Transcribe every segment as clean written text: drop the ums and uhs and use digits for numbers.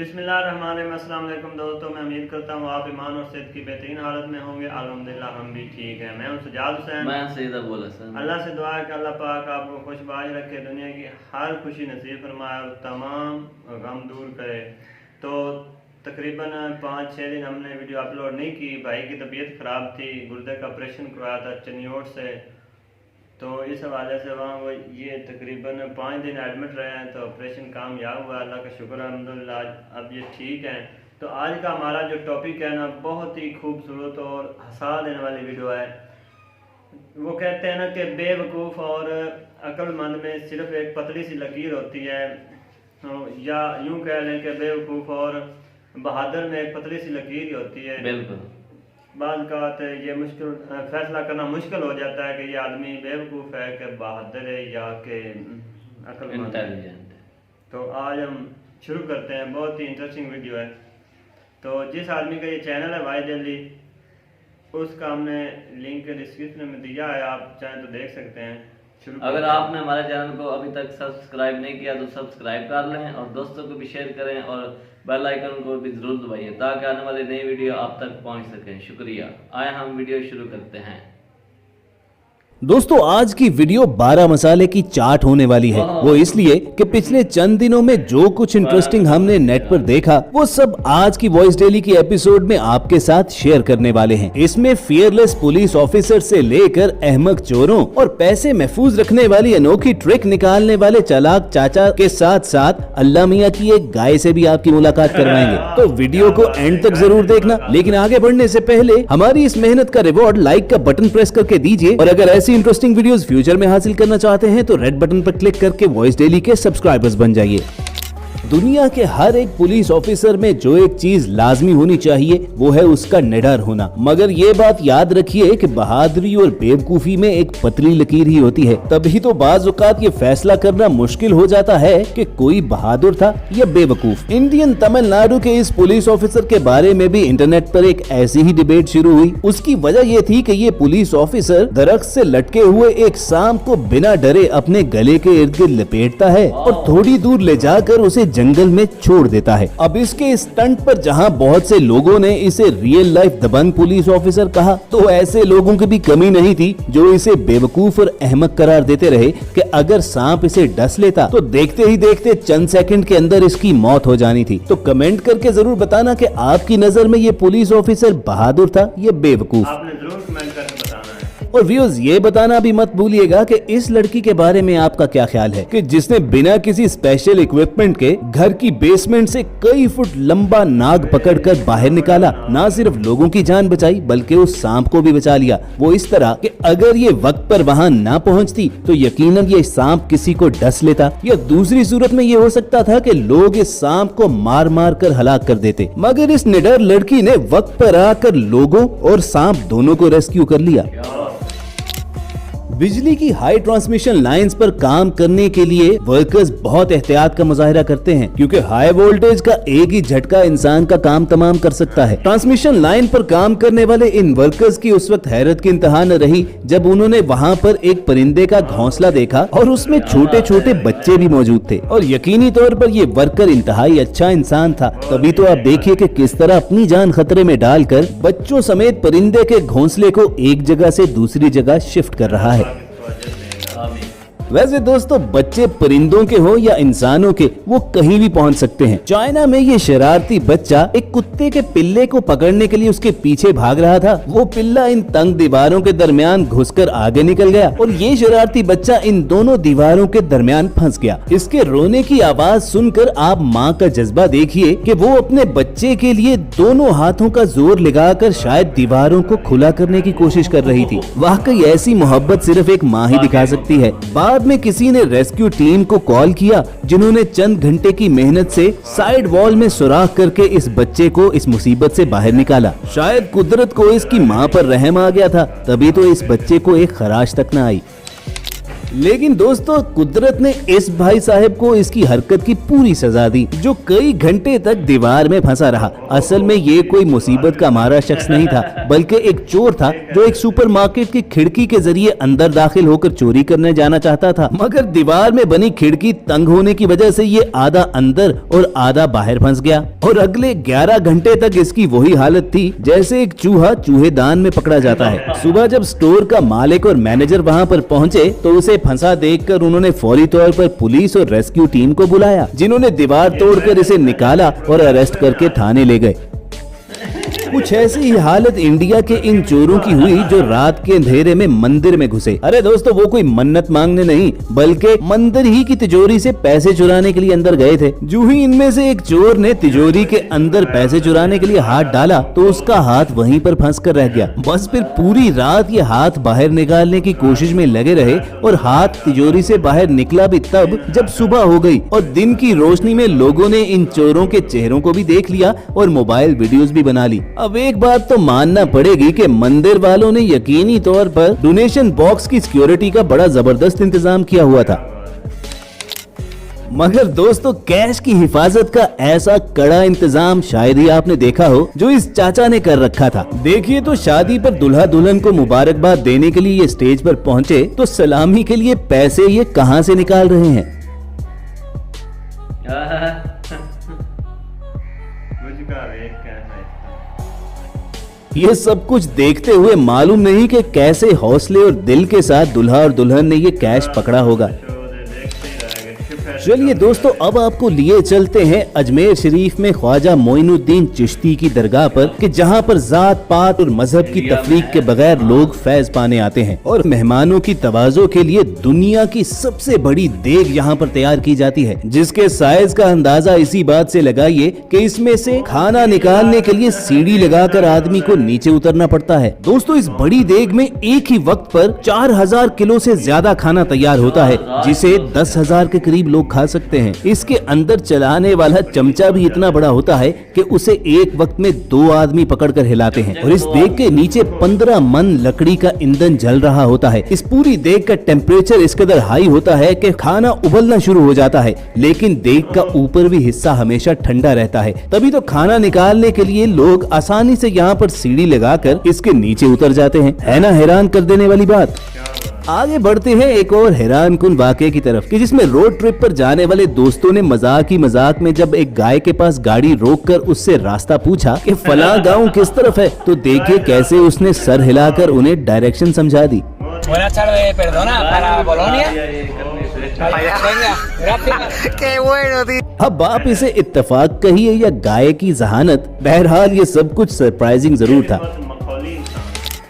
बिस्मिल्लाहिर्रहमानिर्रहीम। अस्सलाम वालेकुम दोस्तों, मैं उम्मीद करता हूँ आप ईमान और सेहत की बेहतरीन हालत में होंगे। अल्हम्दुलिल्लाह हम भी ठीक हैं। मैं हूँ सजाद हुसैन। मैं सैयद अबू हसन। अल्लाह से दुआ है कि अल्लाह पाक आपको खुशबाज रखे, दुनिया की हर खुशी नसीब फरमाए और तमाम गम दूर करे। तो तकरीबन 5-6 दिन हमने वीडियो अपलोड नहीं की। भाई की तबीयत ख़राब थी, गुर्दे का ऑपरेशन करवाया था चनियोट से, तो इस हवाले से वहाँ वो ये तकरीबन 5 दिन एडमिट रहे हैं। तो ऑपरेशन कामयाब हुआ, अल्लाह का शुक्र अल्हम्दुलिल्लाह, अब ये ठीक हैं। तो आज का हमारा जो टॉपिक है ना, बहुत ही खूबसूरत और हंसा देने वाली वीडियो है। वो कहते हैं ना कि बेवकूफ़ और अक्लमंद में सिर्फ एक पतली सी लकीर होती है, या यूँ कह लें कि बेवकूफ़ और बहादुर में एक पतली सी लकीर ही होती है। बिल्कुल। बात का ये मुश्किल फैसला करना मुश्किल हो जाता है कि ये आदमी बेवकूफ़ है कि बहादुर है या कि अक्लमंद है। तो आज हम शुरू करते हैं, बहुत ही इंटरेस्टिंग वीडियो है। तो जिस आदमी का ये चैनल है वाई दिल्ली, उसका हमने लिंक डिस्क्रिप्शन में दिया है, आप चाहें तो देख सकते हैं। अगर आपने हमारे चैनल को अभी तक सब्सक्राइब नहीं किया तो सब्सक्राइब कर लें और दोस्तों को भी शेयर करें और बेल आइकन को भी जरूर दबाइए ताकि आने वाली नई वीडियो आप तक पहुंच सकें। शुक्रिया। आए हम वीडियो शुरू करते हैं। दोस्तों, आज की वीडियो 12 मसाले की चाट होने वाली है। वो इसलिए कि पिछले चंद दिनों में जो कुछ इंटरेस्टिंग हमने नेट पर देखा वो सब आज की वॉइस डेली की एपिसोड में आपके साथ शेयर करने वाले हैं। इसमें फियरलेस पुलिस ऑफिसर से लेकर अहमक चोरों और पैसे महफूज रखने वाली अनोखी ट्रिक निकालने वाले चालाक चाचा के साथ साथ अल्लाह मियाँ की एक गाय से भी आपकी मुलाकात करवाएंगे। तो वीडियो को एंड तक जरूर देखना। लेकिन आगे बढ़ने से पहले हमारी इस मेहनत का रिवॉर्ड लाइक का बटन प्रेस करके दीजिए, और अगर ऐसी इंटरेस्टिंग वीडियोस फ्यूचर में हासिल करना चाहते हैं तो रेड बटन पर क्लिक करके वॉइस डेली के सब्सक्राइबर्स बन जाइए। दुनिया के हर एक पुलिस ऑफिसर में जो एक चीज लाजमी होनी चाहिए वो है उसका निडर होना। मगर ये बात याद रखिए कि बहादुरी और बेवकूफी में एक पतली लकीर ही होती है। तभी तो बाज औकात ये फैसला करना मुश्किल हो जाता है कि कोई बहादुर था या बेवकूफ। इंडियन तमिलनाडु के इस पुलिस ऑफिसर के बारे में भी इंटरनेट पर एक ऐसी ही डिबेट शुरू हुई। उसकी वजह ये थी कि ये पुलिस ऑफिसर दरख्त से लटके हुए एक सांप को बिना डरे अपने गले के इर्द गिर्द लपेटता है और थोड़ी दूर ले जाकर उसे जंगल में छोड़ देता है। अब इसके स्टंट पर जहां बहुत से लोगों ने इसे रियल लाइफ दबंग पुलिस ऑफिसर कहा, तो ऐसे लोगों की भी कमी नहीं थी जो इसे बेवकूफ और अहमक करार देते रहे कि अगर सांप इसे डस लेता तो देखते ही देखते चंद सेकंड के अंदर इसकी मौत हो जानी थी। तो कमेंट करके जरूर बताना कि आपकी नजर में ये पुलिस ऑफिसर बहादुर था या बेवकूफ। आपने जरूर कमेंट करके बताना है। और व्यूअर्स, ये बताना भी मत भूलिएगा कि इस लड़की के बारे में आपका क्या ख्याल है कि जिसने बिना किसी स्पेशल इक्विपमेंट के घर की बेसमेंट से कई फुट लंबा नाग पकड़कर बाहर निकाला। ना सिर्फ लोगों की जान बचाई बल्कि उस सांप को भी बचा लिया। वो इस तरह कि अगर ये वक्त पर वहाँ ना पहुँचती तो यकीनन ये सांप किसी को डस लेता, या दूसरी सूरत में ये हो सकता था कि लोग इस सांप को मार मार कर हलाक कर देते। मगर इस निडर लड़की ने वक्त पर आकर लोगों और सांप दोनों को रेस्क्यू कर लिया। बिजली की हाई ट्रांसमिशन लाइंस पर काम करने के लिए वर्कर्स बहुत एहतियात का मुजाहिरा करते हैं, क्योंकि हाई वोल्टेज का एक ही झटका इंसान का काम तमाम कर सकता है। ट्रांसमिशन लाइन पर काम करने वाले इन वर्कर्स की उस वक्त हैरत की इंतहा न रही जब उन्होंने वहां पर एक परिंदे का घोंसला देखा और उसमें छोटे छोटे बच्चे भी मौजूद थे। और यकीनी तौर पर ये वर्कर इंतहाई अच्छा इंसान था। तभी तो आप देखिए कि किस तरह अपनी जान खतरे में डालकर बच्चों समेत परिंदे के घोंसले को एक जगह से दूसरी जगह शिफ्ट कर रहा है। वैसे दोस्तों, बच्चे परिंदों के हो या इंसानों के, वो कहीं भी पहुंच सकते हैं। चाइना में ये शरारती बच्चा एक कुत्ते के पिल्ले को पकड़ने के लिए उसके पीछे भाग रहा था। वो पिल्ला इन तंग दीवारों के दरमियान घुसकर आगे निकल गया और ये शरारती बच्चा इन दोनों दीवारों के दरमियान फंस गया। इसके रोने की आवाज सुनकर आप माँ का जज्बा देखिए कि वो अपने बच्चे के लिए दोनों हाथों का जोर लगाकर शायद दीवारों को खुला करने की कोशिश कर रही थी। वाकई ऐसी मोहब्बत सिर्फ एक माँ ही दिखा सकती है। बाद में किसी ने रेस्क्यू टीम को कॉल किया, जिन्होंने चंद घंटे की मेहनत से साइड वॉल में सुराख करके इस बच्चे को इस मुसीबत से बाहर निकाला। शायद कुदरत को इसकी माँ पर रहम आ गया था, तभी तो इस बच्चे को एक खराश तक न आई। लेकिन दोस्तों कुदरत ने इस भाई साहब को इसकी हरकत की पूरी सजा दी, जो कई घंटे तक दीवार में फंसा रहा। असल में ये कोई मुसीबत का मारा शख्स नहीं था, बल्कि एक चोर था जो एक सुपरमार्केट की खिड़की के जरिए अंदर दाखिल होकर चोरी करने जाना चाहता था, मगर दीवार में बनी खिड़की तंग होने की वजह से ये आधा अंदर और आधा बाहर फंस गया। और अगले 11 घंटे तक इसकी वही हालत थी जैसे एक चूहा चूहेदान में पकड़ा जाता है। सुबह जब स्टोर का मालिक और मैनेजर वहाँ पर पहुँचे तो उसे फंसा देखकर उन्होंने फौरी तौर पर पुलिस और रेस्क्यू टीम को बुलाया, जिन्होंने दीवार तोड़कर इसे निकाला और अरेस्ट करके थाने ले गए। कुछ ऐसी ही हालत इंडिया के इन चोरों की हुई जो रात के अंधेरे में मंदिर में घुसे। अरे दोस्तों वो कोई मन्नत मांगने नहीं बल्कि मंदिर ही की तिजोरी से पैसे चुराने के लिए अंदर गए थे। जो ही इनमें से एक चोर ने तिजोरी के अंदर पैसे चुराने के लिए हाथ डाला तो उसका हाथ वहीं पर फंस कर रह गया। बस फिर पूरी रात ये हाथ बाहर निकालने की कोशिश में लगे रहे और हाथ तिजोरी से बाहर निकला भी तब जब सुबह हो गई और दिन की रोशनी में लोगों ने इन चोरों के चेहरों को भी देख लिया और मोबाइल वीडियोस भी बना ली। अब एक बात तो मानना पड़ेगी कि मंदिर वालों ने यकीनी तौर पर डोनेशन बॉक्स की सिक्योरिटी का बड़ा जबरदस्त इंतजाम किया हुआ था। मगर दोस्तों कैश की हिफाजत का ऐसा कड़ा इंतजाम शायद ही आपने देखा हो जो इस चाचा ने कर रखा था। देखिए तो शादी पर दुल्हा दुल्हन को मुबारकबाद देने के लिए ये स्टेज पर पहुंचे तो सलामी के लिए पैसे ये कहां से निकाल रहे हैं। ये सब कुछ देखते हुए मालूम नहीं कि कैसे हौसले और दिल के साथ दुल्हा और दुल्हन ने ये कैश पकड़ा होगा। चलिए दोस्तों अब आपको लिए चलते हैं अजमेर शरीफ में ख्वाजा मोइनुद्दीन चिश्ती की दरगाह पर कि जहां पर जात पात और मजहब की तफरीक के बगैर लोग फैज पाने आते हैं और मेहमानों की तवाज़ो के लिए दुनिया की सबसे बड़ी देग यहां पर तैयार की जाती है, जिसके साइज का अंदाजा इसी बात से लगाइए कि इसमें से खाना निकालने के लिए सीढ़ी लगाकर आदमी को नीचे उतरना पड़ता है। दोस्तों इस बड़ी देग में एक ही वक्त पर 4000 किलो से ज्यादा खाना तैयार होता है, जिसे 10,000 के करीब लोग खा सकते हैं। इसके अंदर चलाने वाला चमचा भी इतना बड़ा होता है कि उसे एक वक्त में 2 आदमी पकड़कर हिलाते हैं और इस देग के नीचे 15 मन लकड़ी का ईंधन जल रहा होता है। इस पूरी देग का टेम्परेचर इस कदर हाई होता है कि खाना उबलना शुरू हो जाता है, लेकिन देग का ऊपर भी हिस्सा हमेशा ठंडा रहता है। तभी तो खाना निकालने के लिए लोग आसानी से यहाँ पर सीढ़ी लगाकर इसके नीचे उतर जाते हैं। है ना हैरान कर देने वाली बात। आगे बढ़ते हैं एक और हैरान कुन वाकये की तरफ कि जिसमें रोड ट्रिप पर जाने वाले दोस्तों ने मजाक ही मजाक में जब एक गाय के पास गाड़ी रोककर उससे रास्ता पूछा कि फला गांव किस तरफ है, तो देखिए कैसे उसने सर हिलाकर उन्हें डायरेक्शन समझा दी। Buenas tardes, perdona, para Polonia. Venga, gracias. Qué bueno, tío. अब आप इसे इत्तेफाक कहिए या गाय की जहानत, बहरहाल ये सब कुछ सरप्राइजिंग जरूर था।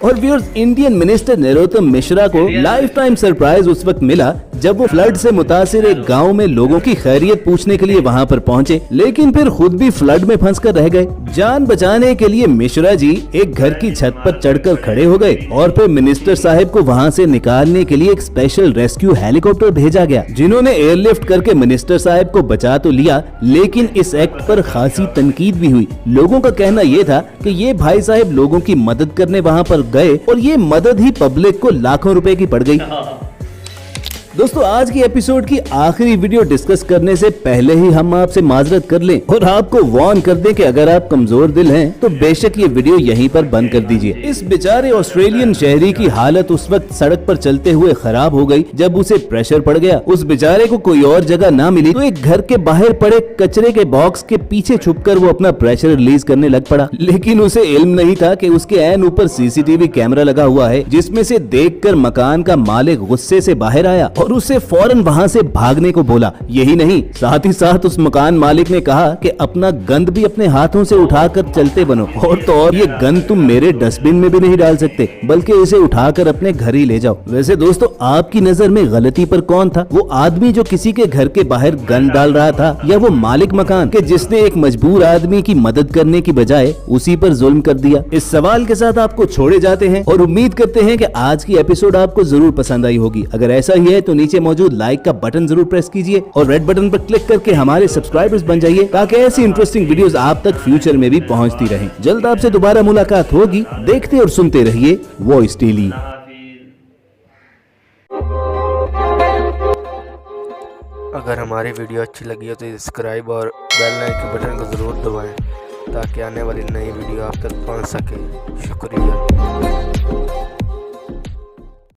और viewers Indian minister Narottam Mishra को लाइफ टाइम सरप्राइज उस वक्त मिला जब वो फ्लड से मुतासिर एक गांव में लोगों की खैरियत पूछने के लिए वहां पर पहुंचे, लेकिन फिर खुद भी फ्लड में फंसकर रह गए। जान बचाने के लिए मिश्रा जी एक घर की छत पर चढ़कर खड़े हो गए और फिर मिनिस्टर साहब को वहां से निकालने के लिए एक स्पेशल रेस्क्यू हेलीकॉप्टर भेजा गया, जिन्होंने एयरलिफ्ट करके मिनिस्टर साहब को बचा तो लिया, लेकिन इस एक्ट पर खासी तनकीद भी हुई। लोगों का कहना यह था कि ये भाई साहब लोगों की मदद करने वहां पर गए और ये मदद ही पब्लिक को लाखों रुपए की पड़ गई। दोस्तों आज की एपिसोड की आखिरी वीडियो डिस्कस करने से पहले ही हम आपसे माजरत कर लें और आपको वार्न कर दें कि अगर आप कमजोर दिल हैं तो बेशक ये वीडियो यहीं पर बंद कर दीजिए। इस बेचारे ऑस्ट्रेलियन शहरी की हालत उस वक्त सड़क पर चलते हुए खराब हो गई जब उसे प्रेशर पड़ गया। उस बेचारे को कोई और जगह ना मिली तो एक घर के बाहर पड़े कचरे के बॉक्स के पीछे छुपकर वो अपना प्रेशर रिलीज करने लग पड़ा, लेकिन उसे इल्म नहीं था कि उसके ऐन ऊपर सीसीटीवी कैमरा लगा हुआ है, जिसमें से देखकर मकान का मालिक गुस्से से बाहर आया और उसे फौरन वहां से भागने को बोला। यही नहीं, साथ ही साथ उस मकान मालिक ने कहा कि अपना गंद भी अपने हाथों से उठाकर चलते बनो, और तो और ये गंद तुम मेरे डस्टबिन में भी नहीं डाल सकते बल्कि इसे उठाकर अपने घर ही ले जाओ। वैसे दोस्तों आपकी नजर में गलती पर कौन था, वो आदमी जो किसी के घर के बाहर गंद डाल रहा था, या वो मालिक मकान के जिसने एक मजबूर आदमी की मदद करने की बजाय उसी पर जुल्म कर दिया? इस सवाल के साथ आपको छोड़े जाते हैं और उम्मीद करते हैं कि आज की एपिसोड आपको जरूर पसंद आई होगी। अगर ऐसा ही है तो नीचे मौजूद लाइक का बटन जरूर प्रेस कीजिए और रेड बटन पर क्लिक करके हमारे सब्सक्राइबर्स बन जाइए ताकि ऐसी इंटरेस्टिंग वीडियोस आप तक फ्यूचर में भी पहुंचती रहें। जल्द आपसे दोबारा मुलाकात होगी। देखते और सुनते रहिए वॉइस डेली। अगर हमारी वीडियो अच्छी लगी हो तो सब्सक्राइब और बेल आइकन के बटन को ज़रूर दबाएं ताकि आने वाली नई वीडियो आप तक पहुंच सके। शुक्रिया।